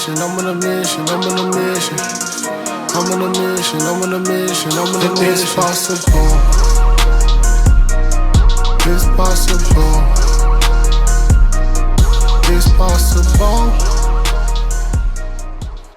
mission, I'm on a mission, I'm on a mission. I'm on a mission, I'm on a mission, I'm on a mission. It's possible. It's possible. It's possible.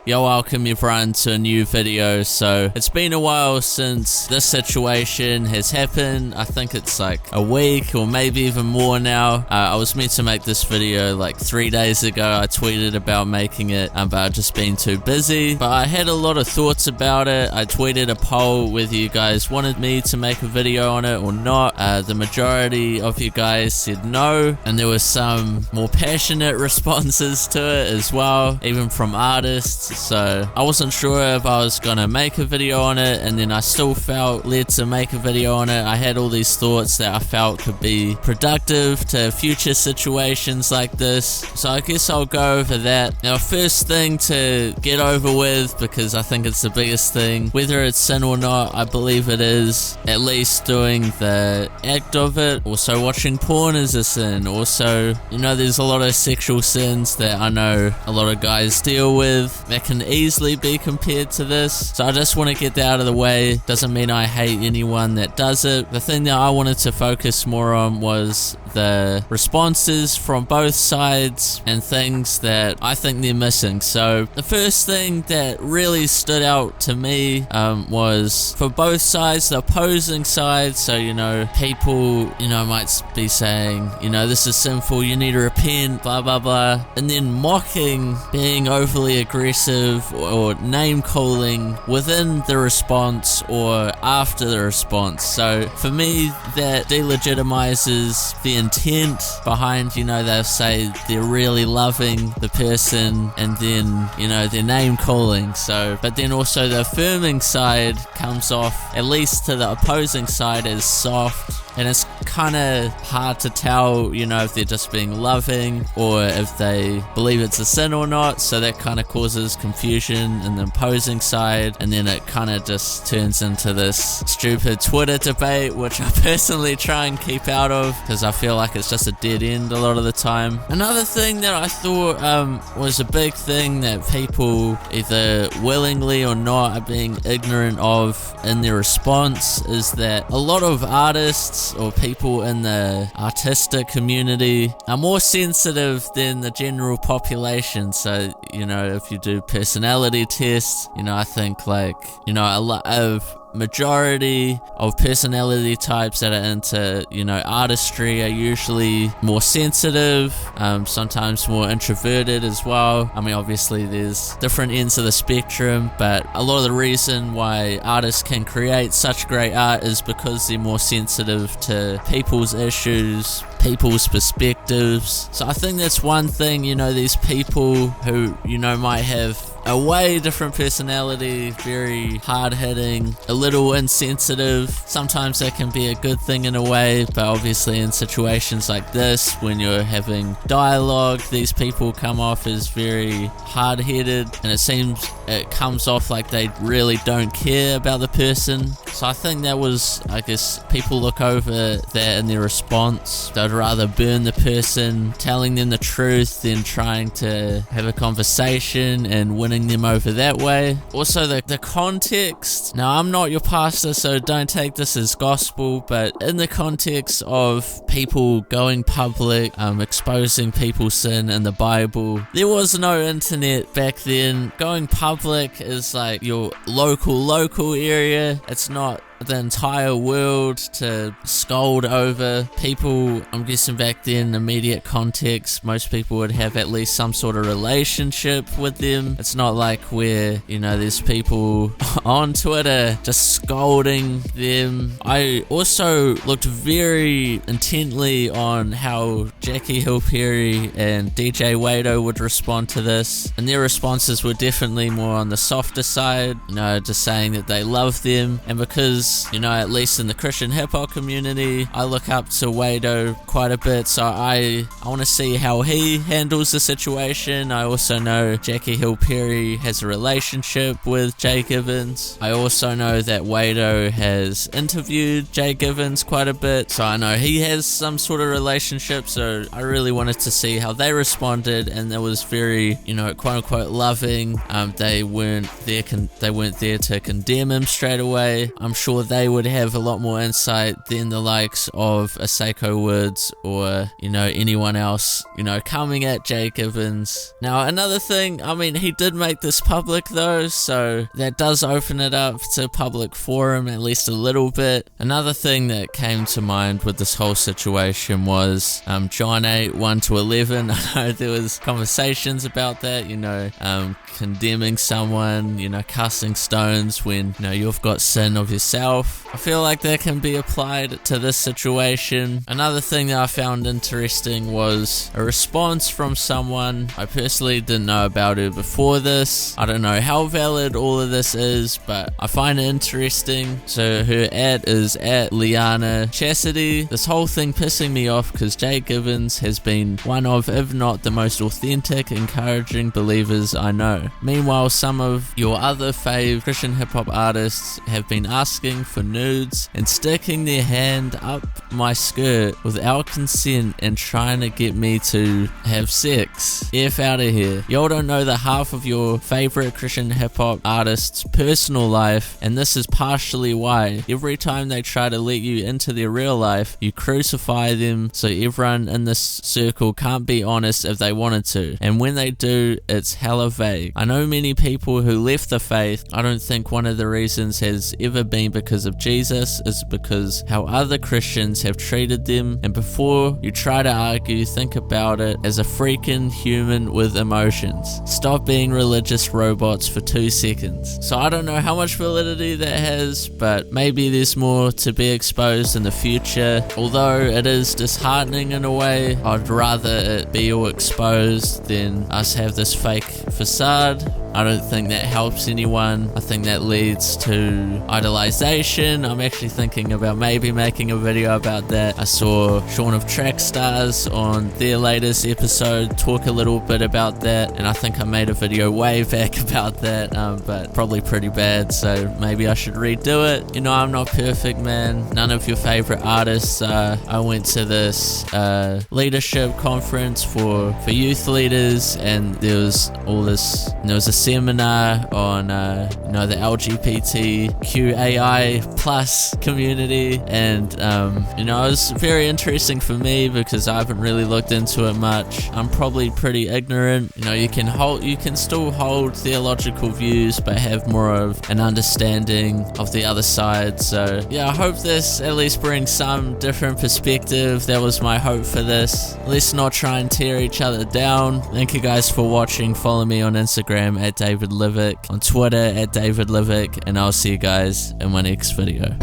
Yo, welcome everyone to a new video. So it's been a while since this situation has happened. I think it's like a week or maybe even more now. I was meant to make this video like 3 days ago. I tweeted about making it, but I've just been too busy. But I had a lot of thoughts about it. I tweeted a poll whether you guys wanted me to make a video on it or not. The majority of you guys said no, and there were some more passionate responses to it as well, even from artists. So I wasn't sure if I was gonna make a video on it, and then I still felt led to make a video on it. I had all these thoughts that I felt could be productive to future situations like this, so I guess I'll go over that. Now, first thing to get over with, because I think it's the biggest thing, whether it's sin or not, I believe it is. At least doing the act of it. Also, watching porn is a sin. Also, you know, there's a lot of sexual sins that I know a lot of guys deal with that can easily be compared to this. So I just want to get that out of the way. Doesn't mean I hate anyone that does it. The thing that I wanted to focus more on was the responses from both sides and things that I think they're missing. So the first thing that really stood out to me was for both sides, the opposing side. So, you know, people, you know, might be saying, you know, this is sinful, you need to repent, blah blah blah, and then mocking, being overly aggressive or name calling within the response or after the response. So for me, that delegitimizes the intent behind, you know, they'll say they're really loving the person and then, you know, they're name calling. So, but then also the affirming side comes off, at least to the opposing side, as soft. And it's kind of hard to tell, you know, if they're just being loving or if they believe it's a sin or not. So that kind of causes confusion in the opposing side. And then it kind of just turns into this stupid Twitter debate, which I personally try and keep out of because I feel like it's just a dead end a lot of the time. Another thing that I thought was a big thing that people either willingly or not are being ignorant of in their response is that a lot of artists or people in the artistic community are more sensitive than the general population. So, you know, if you do personality tests, you know, I think like, you know, a lot of majority of personality types that are into, you know, artistry are usually more sensitive, sometimes more introverted as well. I mean, obviously there's different ends of the spectrum, but a lot of the reason why artists can create such great art is because they're more sensitive to people's issues, people's perspectives. So I think that's one thing, you know, these people who, you know, might have a way different personality, very hard-hitting, a little insensitive. Sometimes that can be a good thing in a way, but obviously in situations like this, when you're having dialogue, these people come off as very hard-headed, and it comes off like they really don't care about the person. So I think that was, I guess, people look over that in their response. They'd rather burn the person, telling them the truth, than trying to have a conversation and winning them over that way. Also, the context. Now, I'm not your pastor, so don't take this as gospel, but in the context of people going public, exposing people's sin in the Bible, there was no internet back then. Going public is like your local area. It's not the entire world to scold over people. I'm guessing back then, immediate context, most people would have at least some sort of relationship with them. It's not like where, you know, there's people on Twitter just scolding them. I also looked very intently on how Jackie Hill Perry and DJ Wado would respond to this, and their responses were definitely more on the softer side, you know, just saying that they love them. And because because, you know, at least in the Christian hip-hop community, I look up to Wado quite a bit, so I want to see how he handles the situation. I also know Jackie Hill Perry has a relationship with JGivens. I also know that Wado has interviewed JGivens quite a bit, so I know he has some sort of relationship, so I really wanted to see how they responded, and it was very, you know, quote-unquote loving. They weren't there to condemn him straight away. I'm sure they would have a lot more insight than the likes of a Seiko Woods or, you know, anyone else, you know, coming at JGivens. Now, another thing, I mean, he did make this public though, so that does open it up to public forum at least a little bit. Another thing that came to mind with this whole situation was John 8, 1-11. I know there was conversations about that, you know, condemning someone, you know, casting stones when, you know, you've got sin of yourself. I feel like that can be applied to this situation. Another thing that I found interesting was a response from someone. I personally didn't know about her before this. I don't know how valid all of this is, but I find it interesting. So her ad is at Liana Chastity. This whole thing pissing me off because JGivens has been one of, if not the most authentic, encouraging believers I know. Meanwhile, some of your other fave Christian hip-hop artists have been asking for nudes and sticking their hand up my skirt without consent and trying to get me to have sex. F out of here. Y'all don't know the half of your favorite Christian hip-hop artists' personal life, and this is partially why. Every time they try to let you into their real life, you crucify them so everyone in this circle can't be honest if they wanted to, and when they do, it's hella vague. I know many people who left the faith. I don't think one of the reasons has ever been because of Jesus, it's because how other Christians have treated them, and before you try to argue, think about it as a freaking human with emotions. Stop being religious robots for 2 seconds. So I don't know how much validity that has, but maybe there's more to be exposed in the future. Although it is disheartening in a way, I'd rather it be all exposed than us have this fake facade. I don't think that helps anyone. I think that leads to idolization. I'm actually thinking about maybe making a video about that. I saw Shaun of Trackstars on their latest episode talk a little bit about that, and I think I made a video way back about that, but probably pretty bad, so maybe I should redo it. You know, I'm not perfect, man. None of your favorite artists are. I went to this leadership conference for youth leaders, and there was a seminar on you know, the LGBTQAI plus community, and you know, it was very interesting for me because I haven't really looked into it much. I'm probably pretty ignorant. You know, you can still hold theological views but have more of an understanding of the other side. So yeah, I hope this at least brings some different perspective. That was my hope for this. Let's not try and tear each other down. Thank you guys for watching. Follow me on Instagram at DavidLivick, on Twitter at DavidLivick, and I'll see you guys in my next video.